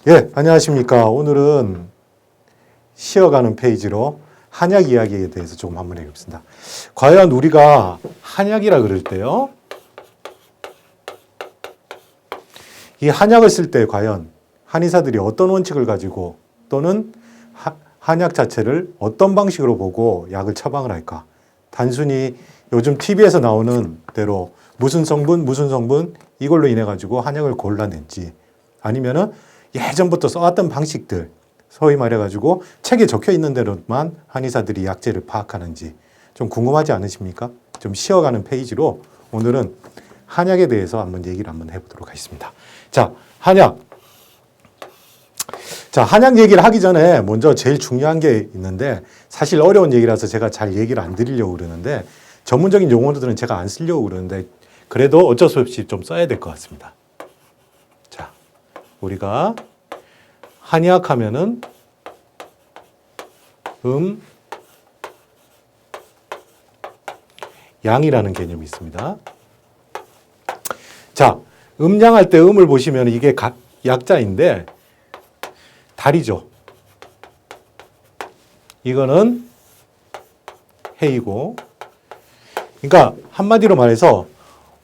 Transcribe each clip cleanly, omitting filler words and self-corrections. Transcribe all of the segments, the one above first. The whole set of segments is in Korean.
예, 안녕하십니까. 오늘은 쉬어가는 페이지로 한약 이야기에 대해서 조금 한번 해보겠습니다. 과연 우리가 한약이라 그럴 때요, 이 한약을 쓸 때 과연 한의사들이 어떤 원칙을 가지고 또는 한약 자체를 어떤 방식으로 보고 약을 처방을 할까? 단순히 요즘 TV에서 나오는 대로 무슨 성분 이걸로 인해 가지고 한약을 골라냈지, 아니면은 예전부터 써왔던 방식들, 소위 말해가지고 책에 적혀 있는 대로만 한의사들이 약재를 파악하는지 좀 궁금하지 않으십니까? 좀 쉬어가는 페이지로 오늘은 한약에 대해서 한번 얘기를 한번 해보도록 하겠습니다. 자, 한약. 자, 한약 얘기를 하기 전에 먼저 제일 중요한 게 있는데, 사실 어려운 얘기라서 제가 잘 얘기를 안 드리려고 그러는데, 전문적인 용어들은 제가 안 쓰려고 그러는데, 그래도 어쩔 수 없이 좀 써야 될 것 같습니다. 자, 우리가 한의학 하면은 양이라는 개념이 있습니다. 자, 양할 때 음을 보시면 이게 약자인데 달이죠. 이거는 해이고, 그러니까 한마디로 말해서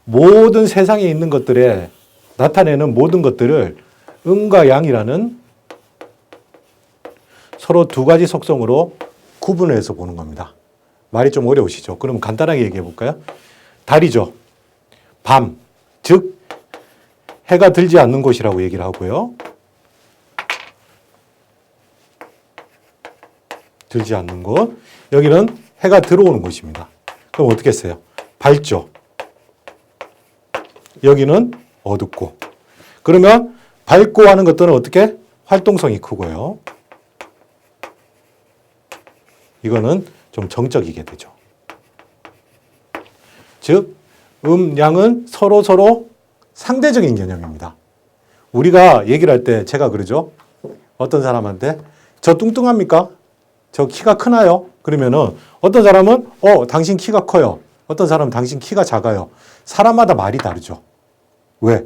모든 세상에 있는 것들에 나타내는 모든 것들을 음과 양이라는 서로 두 가지 속성으로 구분해서 보는 겁니다. 말이 좀 어려우시죠? 그럼 간단하게 얘기해 볼까요? 달이죠. 밤, 즉 해가 들지 않는 곳이라고 얘기를 하고요. 들지 않는 곳. 여기는 해가 들어오는 곳입니다. 그럼 어떻게 했어요? 밝죠. 여기는 어둡고. 그러면 밝고 하는 것들은 어떻게? 활동성이 크고요. 이거는 좀 정적이게 되죠. 즉, 양은 서로 상대적인 개념입니다. 우리가 얘기를 할 때 제가 그러죠. 어떤 사람한테 저 뚱뚱합니까? 저 키가 크나요? 그러면은 어떤 사람은 당신 키가 커요. 어떤 사람은 당신 키가 작아요. 사람마다 말이 다르죠. 왜?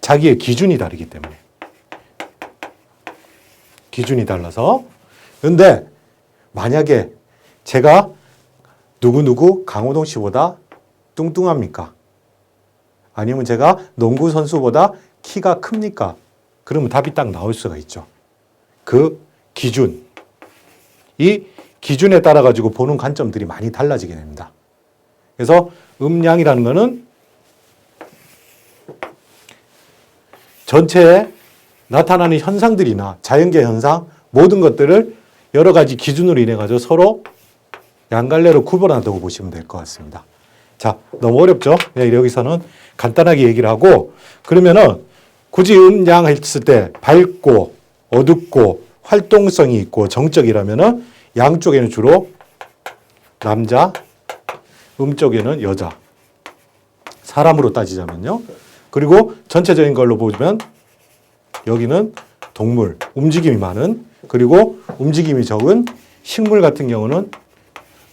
자기의 기준이 다르기 때문에. 기준이 달라서. 근데 만약에 제가 누구 강호동 씨보다 뚱뚱합니까? 아니면 제가 농구 선수보다 키가 큽니까? 그러면 답이 딱 나올 수가 있죠. 그 기준, 이 기준에 따라 가지고 보는 관점들이 많이 달라지게 됩니다. 그래서 양이라는 거는 전체에 나타나는 현상들이나 자연계 현상, 모든 것들을 여러 가지 기준으로 인해 가지고 서로 양갈래로 구분한다고 보시면 될 것 같습니다. 자, 너무 어렵죠? 여기서는 간단하게 얘기를 하고, 그러면은 굳이 양 했을 때 밝고 어둡고 활동성이 있고 정적이라면은 양 쪽에는 주로 남자, 쪽에는 여자. 사람으로 따지자면요. 그리고 전체적인 걸로 보면 여기는 동물, 움직임이 많은, 그리고 움직임이 적은 식물 같은 경우는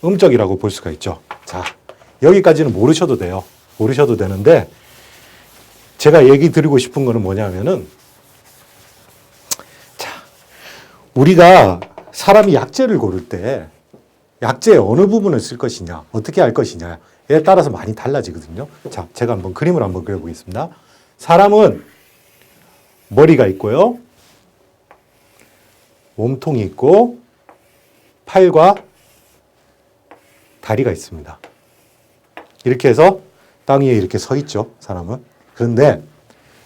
음적이라고 볼 수가 있죠. 자, 여기까지는 모르셔도 돼요. 모르셔도 되는데, 제가 얘기 드리고 싶은 거는 뭐냐면은, 자, 우리가 사람이 약재를 고를 때 약재의 어느 부분을 쓸 것이냐, 어떻게 할 것이냐에 따라서 많이 달라지거든요. 자, 제가 한번 그림을 한번 그려보겠습니다. 사람은 머리가 있고요. 몸통이 있고 팔과 다리가 있습니다. 이렇게 해서 땅 위에 이렇게 서 있죠, 사람은. 그런데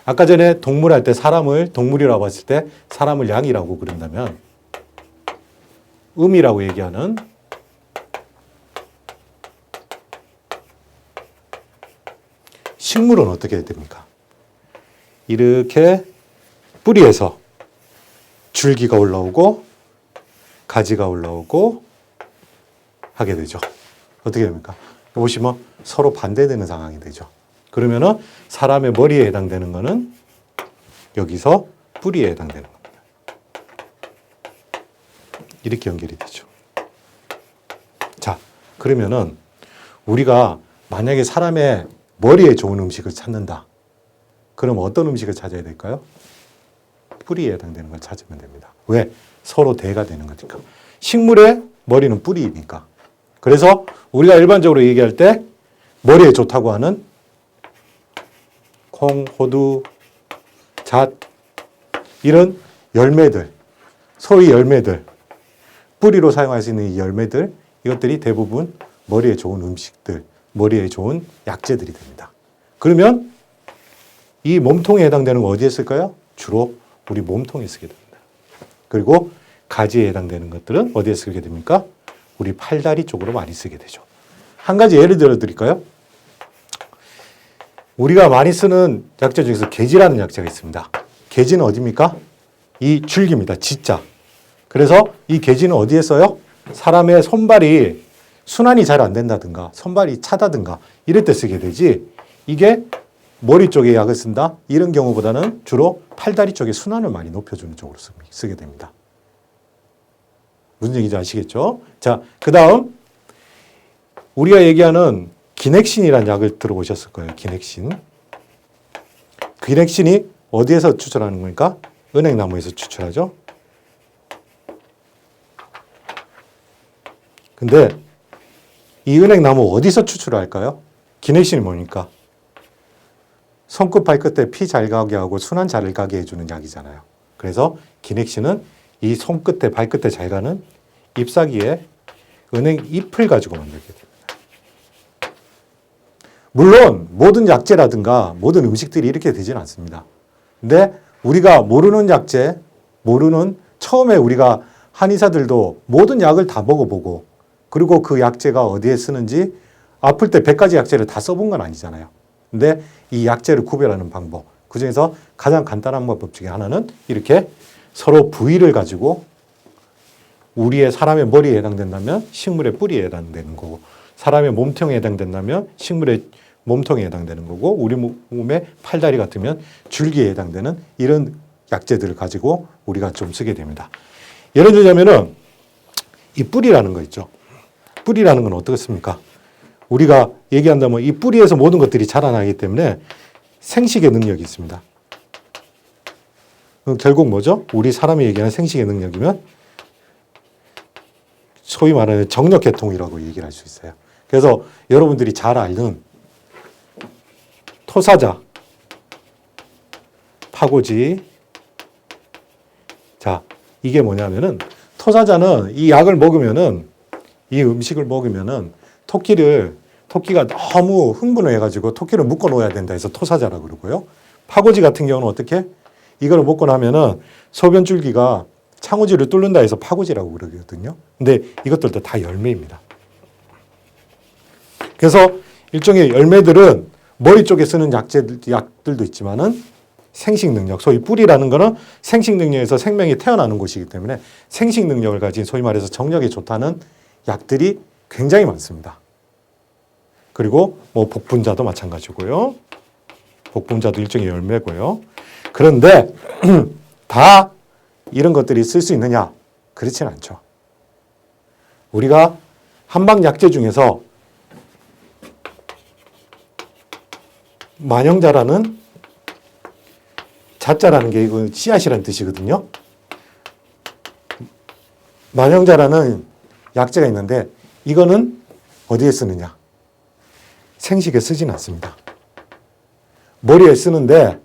아까 전에 동물 할 때 사람을 동물이라고 봤을 때 사람을 양이라고 그런다면 이라고 얘기하는 식물은 어떻게 됩니까? 이렇게 뿌리에서 줄기가 올라오고 가지가 올라오고 하게 되죠. 어떻게 됩니까? 보시면 서로 반대되는 상황이 되죠. 그러면은 사람의 머리에 해당되는 거는 여기서 뿌리에 해당되는 겁니다. 이렇게 연결이 되죠. 자, 그러면은 우리가 만약에 사람의 머리에 좋은 음식을 찾는다. 그럼 어떤 음식을 찾아야 될까요? 뿌리에 해당되는 걸 찾으면 됩니다. 왜? 서로 대가 되는 거니까. 식물의 머리는 뿌리니까. 그래서 우리가 일반적으로 얘기할 때 머리에 좋다고 하는 콩, 호두, 잣 이런 열매들, 소위 열매들, 뿌리로 사용할 수 있는 이 열매들, 이것들이 대부분 머리에 좋은 음식들, 머리에 좋은 약재들이 됩니다. 그러면 이 몸통에 해당되는 거 어디에 쓸까요? 주로 우리 몸통에 쓰게 됩니다. 그리고 가지에 해당되는 것들은 어디에 쓰게 됩니까? 우리 팔다리 쪽으로 많이 쓰게 되죠. 한 가지 예를 들어 드릴까요? 우리가 많이 쓰는 약재 중에서 계지라는 약재가 있습니다. 계지는 어디입니까? 이 줄기입니다. 지자. 그래서 이 계지는 어디에 써요? 사람의 손발이 순환이 잘 안 된다든가 손발이 차다든가 이럴 때 쓰게 되지, 이게 머리 쪽에 약을 쓴다? 이런 경우보다는 주로 팔다리 쪽에 순환을 많이 높여주는 쪽으로 쓰게 됩니다. 무슨 얘기인지 아시겠죠? 자, 그 다음 우리가 얘기하는 기넥신이라는 약을 들어보셨을 거예요. 기넥신. 기넥신이 어디에서 추출하는 겁니까? 은행나무에서 추출하죠. 근데 이 은행나무 어디서 추출을 할까요? 기넥신이 뭡니까? 손끝 발끝에 피 잘 가게 하고 순환 잘 가게 해주는 약이잖아요. 그래서 기넥신은 이 손끝에 발끝에 잘 가는 잎사귀에 은행 잎을 가지고 만들게 됩니다. 물론 모든 약재라든가 모든 음식들이 이렇게 되지는 않습니다. 근데 우리가 모르는 약재, 처음에 우리가 한의사들도 모든 약을 다 먹어보고 그리고 그 약재가 어디에 쓰는지 아플 때 100가지 약재를 다 써본 건 아니잖아요. 근데 이 약재를 구별하는 방법, 그중에서 가장 간단한 방법 중에 하나는 이렇게 서로 부위를 가지고 우리의 사람의 머리에 해당된다면 식물의 뿌리에 해당되는 거고, 사람의 몸통에 해당된다면 식물의 몸통에 해당되는 거고, 우리 몸의 팔다리 같으면 줄기에 해당되는 이런 약재들을 가지고 우리가 좀 쓰게 됩니다. 예를 들자면은 이 뿌리라는 거 있죠. 뿌리라는 건 어떻습니까? 우리가 얘기한다면 이 뿌리에서 모든 것들이 자라나기 때문에 생식의 능력이 있습니다. 결국 뭐죠? 우리 사람이 얘기하는 생식의 능력이면 소위 말하는 정력계통이라고 얘기를 할 수 있어요. 그래서 여러분들이 잘 아는 토사자, 파고지. 자, 이게 뭐냐면은 토사자는 이 약을 먹으면은, 이 음식을 먹으면은 토끼가 너무 흥분을 해가지고 토끼를 묶어 놓아야 된다 해서 토사자라고 그러고요. 파고지 같은 경우는 어떻게? 이걸 먹고 나면은 소변 줄기가 창호지를 뚫는다 해서 파고지라고 그러거든요. 근데 이것들도 다 열매입니다. 그래서 일종의 열매들은 머리 쪽에 쓰는 약들도 있지만은 생식 능력, 소위 뿌리라는 거는 생식 능력에서 생명이 태어나는 곳이기 때문에 생식 능력을 가진 소위 말해서 정력에 좋다는 약들이 굉장히 많습니다. 그리고 뭐 복분자도 마찬가지고요. 복분자도 일종의 열매고요. 그런데 다 이런 것들이 쓸 수 있느냐? 그렇지는 않죠. 우리가 한방 약재 중에서 만영자라는, 자자라는 게 이거 씨앗이라는 뜻이거든요. 만영자라는 약재가 있는데 이거는 어디에 쓰느냐? 생식에 쓰지는 않습니다. 머리에 쓰는데,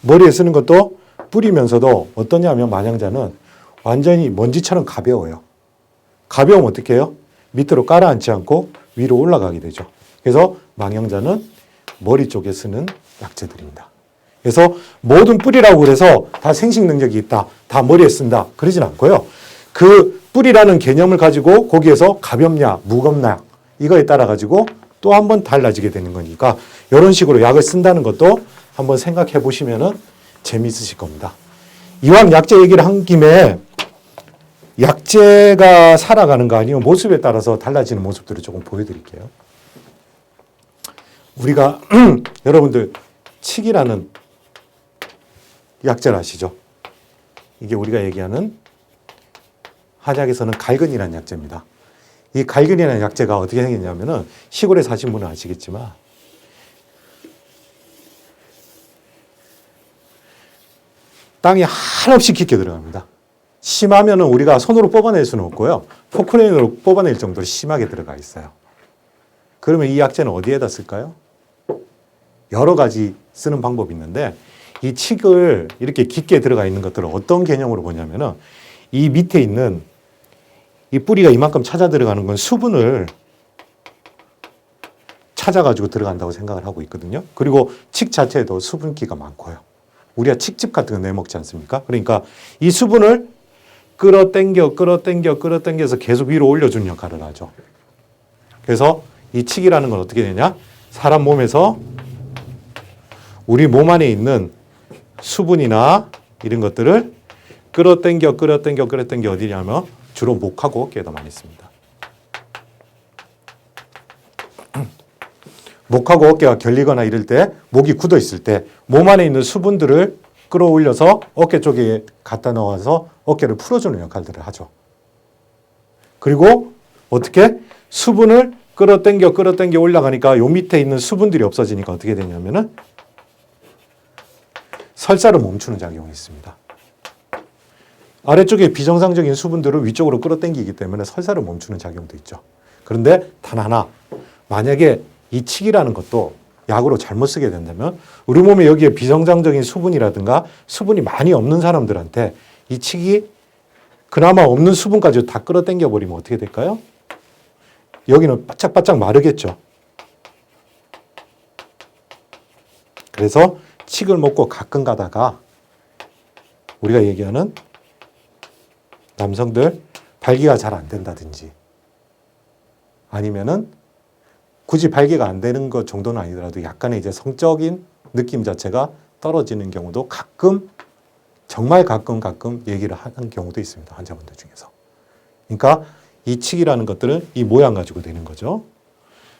머리에 쓰는 것도 뿌리면서도 어떠냐면 만영자는 완전히 먼지처럼 가벼워요. 가벼우면 어떻게 해요? 밑으로 깔아앉지 않고 위로 올라가게 되죠. 그래서 만영자는 머리 쪽에 쓰는 약재들입니다. 그래서 모든 뿌리라고 그래서 다 생식 능력이 있다, 다 머리에 쓴다, 그러진 않고요. 그 뿌리라는 개념을 가지고 거기에서 가볍냐, 무겁냐, 이거에 따라 가지고 또 한 번 달라지게 되는 거니까 이런 식으로 약을 쓴다는 것도 한번 생각해 보시면은 재미있으실 겁니다. 이왕 약재 얘기를 한 김에 약재가 살아가는 거 아니면 모습에 따라서 달라지는 모습들을 조금 보여드릴게요. 우리가 여러분들 칡이라는 약재를 아시죠? 이게 우리가 얘기하는 한약에서는 갈근이라는 약재입니다. 이 갈근이라는 약재가 어떻게 생겼냐면은 시골에 사신 분은 아시겠지만 땅이 한없이 깊게 들어갑니다. 심하면은 우리가 손으로 뽑아낼 수는 없고요. 포크레인으로 뽑아낼 정도로 심하게 들어가 있어요. 그러면 이 약재는 어디에다 쓸까요? 여러 가지 쓰는 방법이 있는데 이 칡을 이렇게 깊게 들어가 있는 것들을 어떤 개념으로 보냐면은 이 밑에 있는 이 뿌리가 이만큼 찾아 들어가는 건 수분을 찾아가지고 들어간다고 생각을 하고 있거든요. 그리고 칡 자체에도 수분기가 많고요. 우리가 칡즙 같은 거 내먹지 않습니까? 그러니까 이 수분을 끌어당겨서 계속 위로 올려주는 역할을 하죠. 그래서 이 칡이라는 건 어떻게 되냐? 사람 몸에서 우리 몸 안에 있는 수분이나 이런 것들을 끌어당겨 어디냐면 주로 목하고 어깨에다 많이 씁니다. 목하고 어깨가 결리거나 이럴 때, 목이 굳어 있을 때 몸 안에 있는 수분들을 끌어올려서 어깨 쪽에 갖다 넣어서 어깨를 풀어주는 역할들을 하죠. 그리고 어떻게? 수분을 끌어당겨 올라가니까 요 밑에 있는 수분들이 없어지니까 어떻게 되냐면은 설사를 멈추는 작용이 있습니다. 아래쪽에 비정상적인 수분들을 위쪽으로 끌어당기기 때문에 설사를 멈추는 작용도 있죠. 그런데 단 하나, 만약에 이 칡이라는 것도 약으로 잘못 쓰게 된다면 우리 몸에 여기에 비정상적인 수분이라든가 수분이 많이 없는 사람들한테 이 칡이 그나마 없는 수분까지 다 끌어당겨 버리면 어떻게 될까요? 여기는 바짝바짝 마르겠죠. 그래서 칡을 먹고 가끔 가다가 우리가 얘기하는 남성들 발기가 잘 안 된다든지 아니면은 굳이 발기가 안 되는 것 정도는 아니더라도 약간의 이제 성적인 느낌 자체가 떨어지는 경우도 가끔, 정말 가끔 얘기를 하는 경우도 있습니다. 환자분들 중에서. 그러니까 이 칡이라는 것들은 이 모양 가지고 되는 거죠.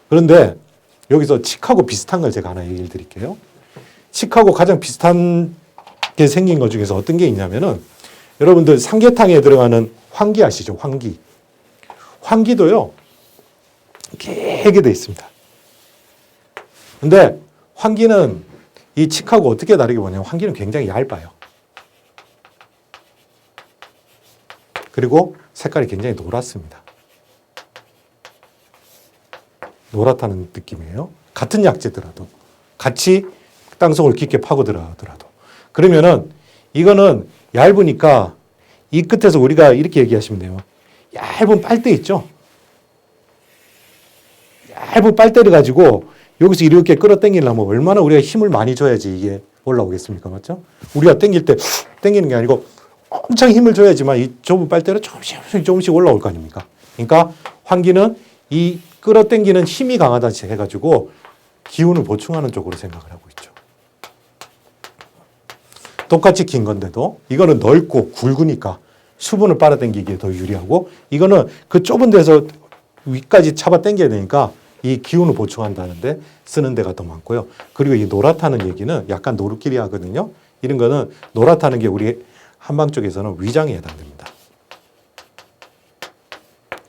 그런데 여기서 칡하고 비슷한 걸 제가 하나 얘기를 드릴게요. 칡하고 가장 비슷한 게 생긴 것 중에서 어떤 게 있냐면은 여러분들 삼계탕에 들어가는 황기 아시죠? 황기. 황기도요. 길게 돼 있습니다. 근데 황기는 이 칡하고 어떻게 다르게 보냐면 황기는 굉장히 얇아요. 그리고 색깔이 굉장히 노랗습니다. 노랗다는 느낌이에요. 같은 약재더라도 같이 땅속을 깊게 파고 들어가더라도. 그러면은 이거는 얇으니까 이 끝에서 우리가 이렇게 얘기하시면 돼요. 얇은 빨대 있죠? 얇은 빨대를 가지고 여기서 이렇게 끌어당기려면 얼마나 우리가 힘을 많이 줘야지 이게 올라오겠습니까? 맞죠? 우리가 당길 때 당기는 게 아니고 엄청 힘을 줘야지만 이 좁은 빨대로 조금씩 올라올 거 아닙니까? 그러니까 황기는 이 끌어당기는 힘이 강하다 해가지고 기운을 보충하는 쪽으로 생각을 하고 있죠. 똑같이 긴 건데도 이거는 넓고 굵으니까 수분을 빨아당기기에 더 유리하고 이거는 그 좁은 데서 위까지 잡아 당겨야 되니까 이 기운을 보충한다는데 쓰는 데가 더 많고요. 그리고 이 노랗다는 얘기는 약간 노루끼리 하거든요. 이런 거는 노랗다는 게 우리 한방 쪽에서는 위장에 해당됩니다.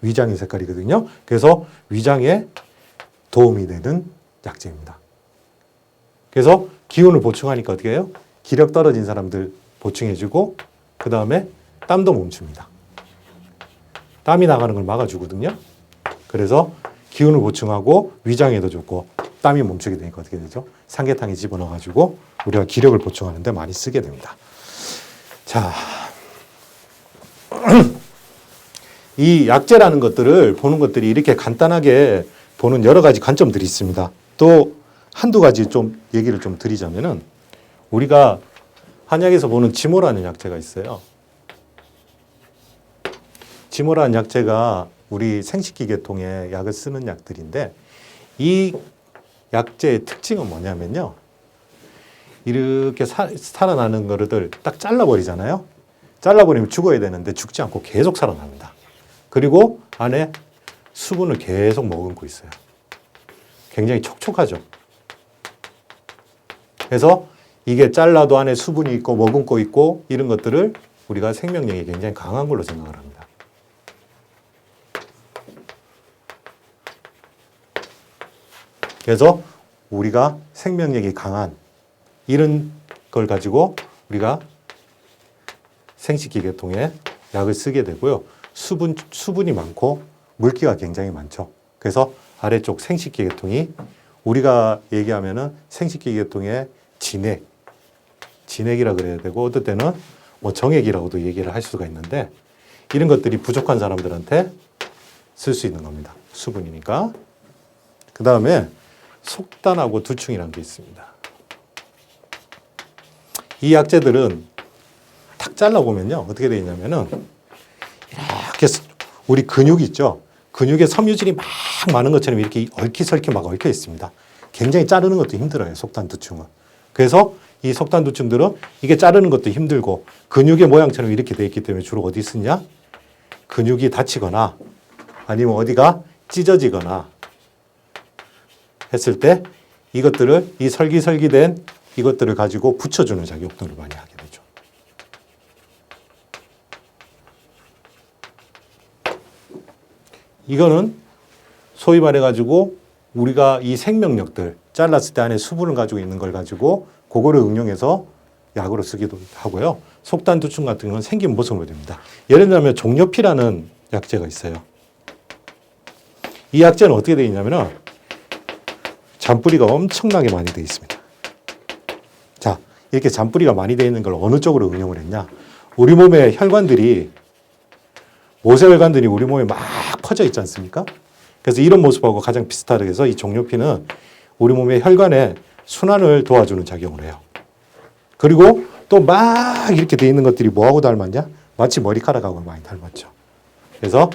위장의 색깔이거든요. 그래서 위장에 도움이 되는 약재입니다. 그래서 기운을 보충하니까 어떻게 해요? 기력 떨어진 사람들 보충해주고 그 다음에 땀도 멈춥니다. 땀이 나가는 걸 막아주거든요. 그래서 기운을 보충하고 위장에도 좋고 땀이 멈추게 되니까 어떻게 되죠? 삼계탕에 집어넣어가지고 우리가 기력을 보충하는 데 많이 쓰게 됩니다. 자, 이 약재라는 것들을 보는 것들이 이렇게 간단하게 보는 여러 가지 관점들이 있습니다. 또 한두 가지 좀 얘기를 좀 드리자면은 우리가 한약에서 보는 지모라는 약재가 있어요. 지모라는 약재가 우리 생식기계통에 약을 쓰는 약들인데 이 약재의 특징은 뭐냐면요. 이렇게 살아나는 거를 딱 잘라버리잖아요. 잘라버리면 죽어야 되는데 죽지 않고 계속 살아납니다. 그리고 안에 수분을 계속 머금고 있어요. 굉장히 촉촉하죠. 그래서 이게 잘라도 안에 수분이 있고 머금고 있고 이런 것들을 우리가 생명력이 굉장히 강한 걸로 생각을 합니다. 그래서 우리가 생명력이 강한 이런 걸 가지고 우리가 생식기계통에 약을 쓰게 되고요. 수분이 많고 물기가 굉장히 많죠. 그래서 아래쪽 생식기계통이 우리가 얘기하면은 생식기계통의 진액이라 그래야 되고 어떨 때는 뭐 정액이라고도 얘기를 할 수가 있는데 이런 것들이 부족한 사람들한테 쓸 수 있는 겁니다. 수분이니까. 그 다음에 속단하고 두충이라는 게 있습니다. 이 약재들은 탁 잘라보면요. 어떻게 되어 있냐면은 이렇게 우리 근육 있죠. 근육에 섬유질이 막 많은 것처럼 이렇게 얽히설키 막 얽혀 있습니다. 굉장히 자르는 것도 힘들어요. 속단두충은. 그래서 이 속단두충들은 이게 자르는 것도 힘들고 근육의 모양처럼 이렇게 되어 있기 때문에 주로 어디 쓰냐? 근육이 다치거나 아니면 어디가 찢어지거나 했을 때 이것들을 이 설기설기된 이것들을 가지고 붙여주는 작용들을 많이 하게 되죠. 이거는 소위 말해가지고 우리가 이 생명력들 잘랐을 때 안에 수분을 가지고 있는 걸 가지고 그거를 응용해서 약으로 쓰기도 하고요. 속단두충 같은 경우는 생긴 모습으로 됩니다. 예를 들면 종료피라는 약재가 있어요. 이 약재는 어떻게 되어 있냐면은 잔뿌리가 엄청나게 많이 되어 있습니다. 자, 이렇게 잔뿌리가 많이 되어 있는 걸 어느 쪽으로 응용을 했냐? 우리 몸의 혈관들이 모세혈관들이 우리 몸에 막 퍼져 있지 않습니까? 그래서 이런 모습하고 가장 비슷하게 해서 이 종료피는 우리 몸의 혈관의 순환을 도와주는 작용을 해요. 그리고 또 막 이렇게 되어 있는 것들이 뭐하고 닮았냐? 마치 머리카락하고 많이 닮았죠. 그래서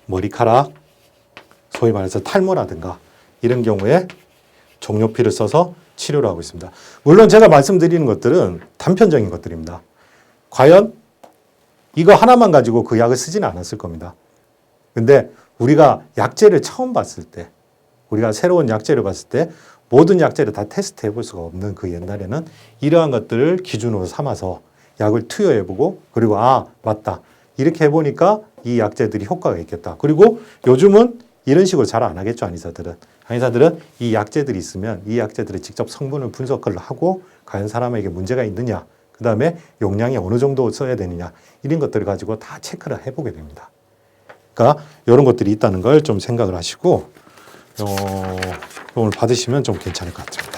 머리카락, 소위 말해서 탈모라든가 이런 경우에 종료피를 써서 치료를 하고 있습니다. 물론 제가 말씀드리는 것들은 단편적인 것들입니다. 과연 이거 하나만 가지고 그 약을 쓰지는 않았을 겁니다. 근데 우리가 약재를 처음 봤을 때, 우리가 새로운 약재를 봤을 때 모든 약재를 다 테스트 해볼 수가 없는 그 옛날에는 이러한 것들을 기준으로 삼아서 약을 투여해보고 그리고 맞다. 이렇게 해보니까 이 약재들이 효과가 있겠다. 그리고 요즘은 이런 식으로 잘 안 하겠죠, 한의사들은 이 약재들이 있으면 이 약재들을 직접 성분을 분석을 하고 과연 사람에게 문제가 있느냐, 그 다음에 용량이 어느 정도 써야 되느냐 이런 것들을 가지고 다 체크를 해보게 됩니다. 그러니까 이런 것들이 있다는 걸 좀 생각을 하시고 오늘 받으시면 좀 괜찮을 것 같습니다.